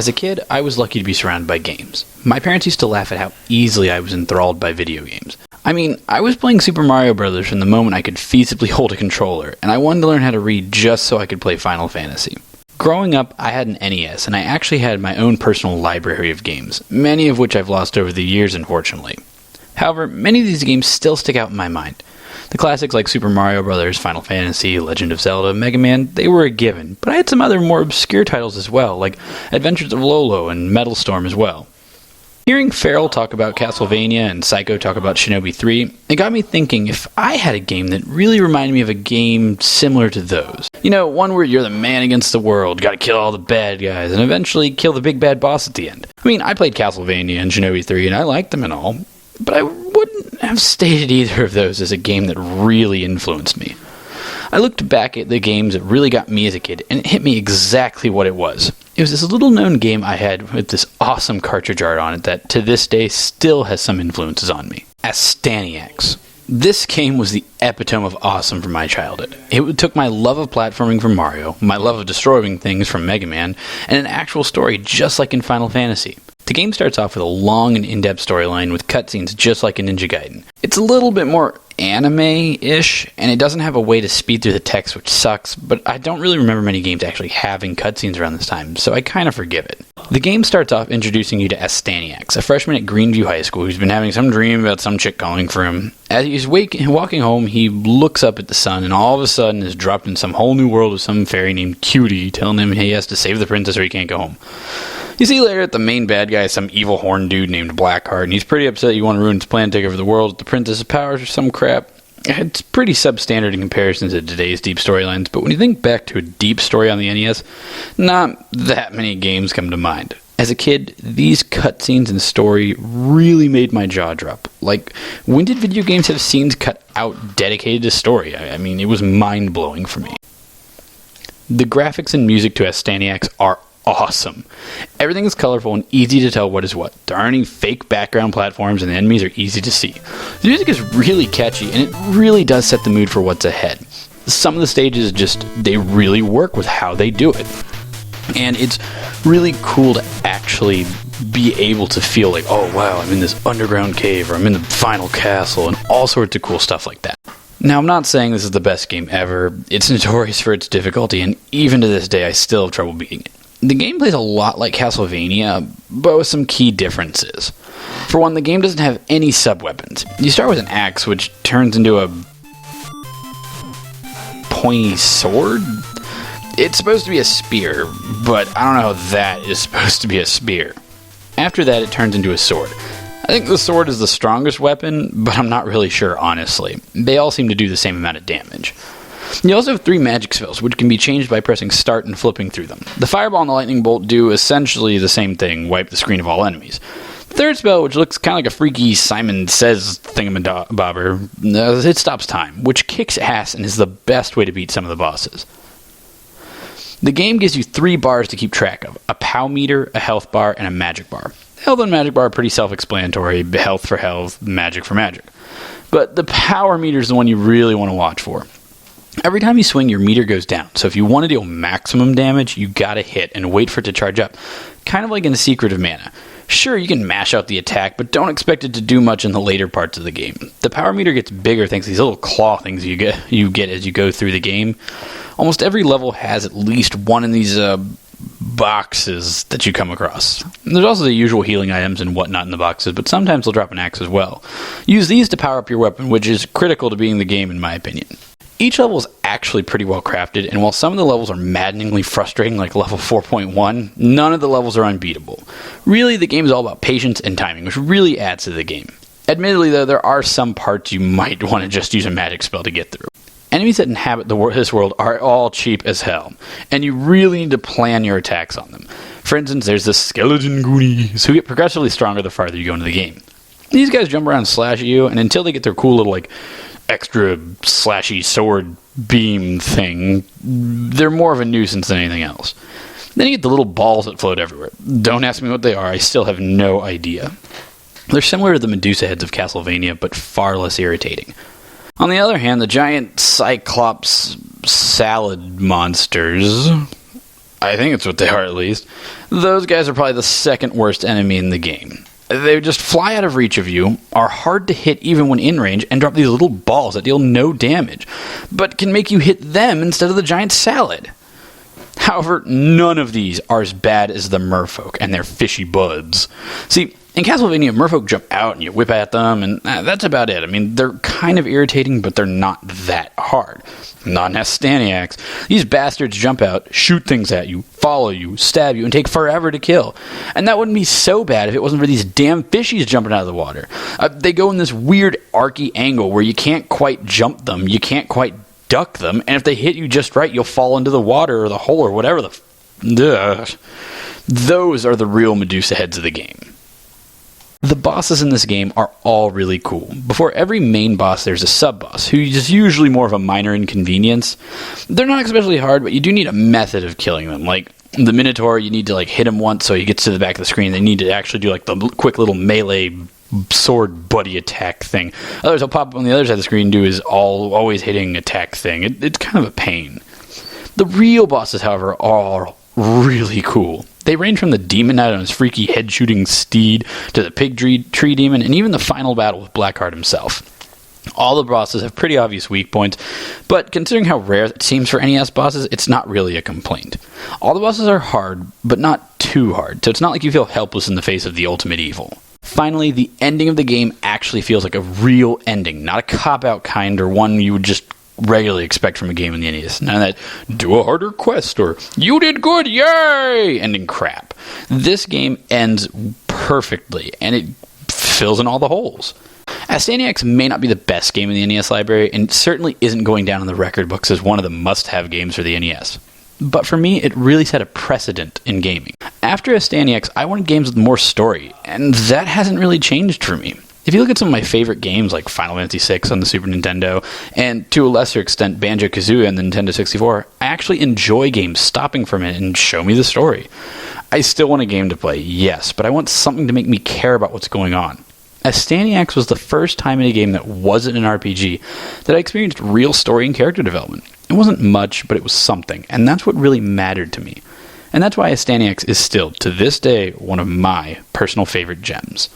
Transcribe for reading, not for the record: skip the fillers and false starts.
As a kid, I was lucky to be surrounded by games. My parents used to laugh at how easily I was enthralled by video games. I mean, I was playing Super Mario Bros. From the moment I could feasibly hold a controller, and I wanted to learn how to read just so I could play Final Fantasy. Growing up, I had an NES, and I actually had my own personal library of games, many of which I've lost over the years, unfortunately. However, many of these games still stick out in my mind. The classics like Super Mario Bros., Final Fantasy, Legend of Zelda, Mega Man, they were a given, but I had some other more obscure titles as well, like Adventures of Lolo and Metal Storm as well. Hearing Farrell talk about Castlevania and Psycho talk about Shinobi 3, it got me thinking if I had a game that really reminded me of a game similar to those. You know, one where you're the man against the world, gotta kill all the bad guys, and eventually kill the big bad boss at the end. I mean, I played Castlevania and Shinobi 3, and I liked them and all, but I wouldn't have stated either of those as a game that really influenced me. I looked back at the games that really got me as a kid, and it hit me exactly what it was. It was this little-known game I had with this awesome cartridge art on it that, to this day, still has some influences on me. Astyanax. This game was the epitome of awesome from my childhood. It took my love of platforming from Mario, my love of destroying things from Mega Man, and an actual story just like in Final Fantasy. The game starts off with a long and in-depth storyline with cutscenes just like in Ninja Gaiden. It's a little bit more anime-ish, and it doesn't have a way to speed through the text, which sucks, but I don't really remember many games actually having cutscenes around this time, so I kind of forgive it. The game starts off introducing you to Astyanax, a freshman at Greenview High School who's been having some dream about some chick calling for him. As he's walking home, he looks up at the sun, and all of a sudden is dropped in some whole new world with some fairy named Cutie, telling him he has to save the princess or he can't go home. You see later that the main bad guy is some evil horn dude named Blackheart, and he's pretty upset you want to ruin his plan to take over the world with the princess's powers or some crap. It's pretty substandard in comparison to today's deep storylines, but when you think back to a deep story on the NES, not that many games come to mind. As a kid, these cutscenes and story really made my jaw drop. Like, when did video games have scenes cut out dedicated to story? I mean, it was mind-blowing for me. The graphics and music to Astyanax are awesome. Everything is colorful and easy to tell what is what. There aren't any fake background platforms and the enemies are easy to see. The music is really catchy and it really does set the mood for what's ahead. Some of the stages they really work with how they do it. And it's really cool to actually be able to feel like, oh wow, I'm in this underground cave or I'm in the final castle and all sorts of cool stuff like that. Now, I'm not saying this is the best game ever. It's notorious for its difficulty and even to this day I still have trouble beating it. The game plays a lot like Castlevania, but with some key differences. For one, the game doesn't have any sub-weapons. You start with an axe, which turns into a pointy sword? It's supposed to be a spear, but I don't know how that is supposed to be a spear. After that, it turns into a sword. I think the sword is the strongest weapon, but I'm not really sure, honestly. They all seem to do the same amount of damage. You also have 3 magic spells, which can be changed by pressing start and flipping through them. The fireball and the lightning bolt do essentially the same thing, wipe the screen of all enemies. The third spell, which looks kind of like a freaky Simon Says thingamabobber, it stops time, which kicks ass and is the best way to beat some of the bosses. The game gives you 3 bars to keep track of, a POW meter, a health bar, and a magic bar. Health and magic bar are pretty self-explanatory, health for health, magic for magic. But the power meter is the one you really want to watch for. Every time you swing, your meter goes down, so if you want to deal maximum damage, you gotta hit and wait for it to charge up. Kind of like in Secret of Mana. Sure, you can mash out the attack, but don't expect it to do much in the later parts of the game. The power meter gets bigger thanks to these little claw things you get as you go through the game. Almost every level has at least one of these boxes that you come across. And there's also the usual healing items and whatnot in the boxes, but sometimes they'll drop an axe as well. Use these to power up your weapon, which is critical to beating the game in my opinion. Each level is actually pretty well crafted, and while some of the levels are maddeningly frustrating, like level 4.1, none of the levels are unbeatable. Really, the game is all about patience and timing, which really adds to the game. Admittedly, though, there are some parts you might want to just use a magic spell to get through. Enemies that inhabit this world are all cheap as hell, and you really need to plan your attacks on them. For instance, there's the skeleton goonies, who get progressively stronger the farther you go into the game. These guys jump around and slash at you, and until they get their cool little, extra slashy sword beam thing, they're more of a nuisance than anything else. Then you get the little balls that float everywhere. Don't ask me what they are, I still have no idea. They're similar to the Medusa heads of Castlevania, but far less irritating. On the other hand, the giant Cyclops salad monsters I think it's what they are, at least. Those guys are probably the second worst enemy in the game. They just fly out of reach of you, are hard to hit even when in range, and drop these little balls that deal no damage, but can make you hit them instead of the giant salad. However, none of these are as bad as the merfolk and their fishy buds. See, in Castlevania, merfolk jump out and you whip at them, and that's about it. I mean, they're kind of irritating, but they're not that hard. Not in Astyanax. These bastards jump out, shoot things at you, follow you, stab you, and take forever to kill. And that wouldn't be so bad if it wasn't for these damn fishies jumping out of the water. They go in this weird archy angle where you can't quite jump them, you can't quite duck them, and if they hit you just right, you'll fall into the water or the hole or whatever Those are the real Medusa heads of the game. The bosses in this game are all really cool. Before every main boss, there's a sub-boss, who is usually more of a minor inconvenience. They're not especially hard, but you do need a method of killing them. Like, the Minotaur, you need to hit him once so he gets to the back of the screen. They need to actually do the quick little melee sword buddy attack thing. Others will pop up on the other side of the screen and do his always hitting attack thing. It's kind of a pain. The real bosses, however, are really cool. They range from the Demon Knight on his freaky head-shooting steed to the Pig Tree Demon, and even the final battle with Blackheart himself. All the bosses have pretty obvious weak points, but considering how rare it seems for NES bosses, it's not really a complaint. All the bosses are hard, but not too hard, so it's not like you feel helpless in the face of the ultimate evil. Finally, the ending of the game actually feels like a real ending, not a cop-out kind or one you would just regularly expect from a game in the NES. None of that, do a harder quest, or you did good, yay, ending crap. This game ends perfectly, and it fills in all the holes. Astyanax may not be the best game in the NES library, and certainly isn't going down in the record books as one of the must-have games for the NES. But for me, it really set a precedent in gaming. After Astyanax, I wanted games with more story, and that hasn't really changed for me. If you look at some of my favorite games like Final Fantasy VI on the Super Nintendo, and to a lesser extent Banjo-Kazooie on the Nintendo 64, I actually enjoy games stopping for a minute and show me the story. I still want a game to play, yes, but I want something to make me care about what's going on. Astyanax was the first time in a game that wasn't an RPG that I experienced real story and character development. It wasn't much, but it was something, and that's what really mattered to me. And that's why Astyanax is still, to this day, one of my personal favorite gems.